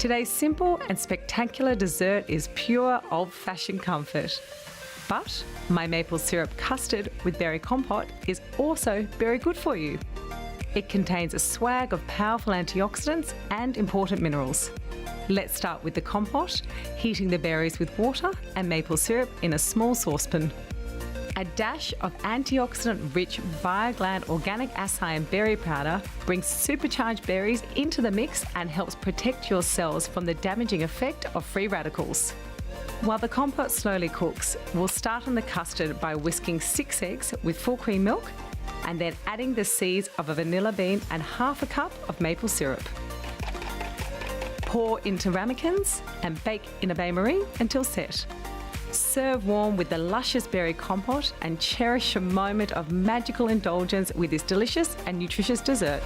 Today's simple and spectacular dessert is pure old-fashioned comfort. But my maple syrup custard with berry compote is also very good for you. It contains a swag of powerful antioxidants and important minerals. Let's start with the compote, heating the berries with water and maple syrup in a small saucepan. A dash of antioxidant-rich Viogland organic acai and berry powder brings supercharged berries into the mix and helps protect your cells from the damaging effect of free radicals. While the compote slowly cooks, we'll start on the custard by whisking 6 eggs with full cream milk and then adding the seeds of a vanilla bean and half a cup of maple syrup. Pour into ramekins and bake in a bain-marie until set. Serve warm with the luscious berry compote and cherish a moment of magical indulgence with this delicious and nutritious dessert.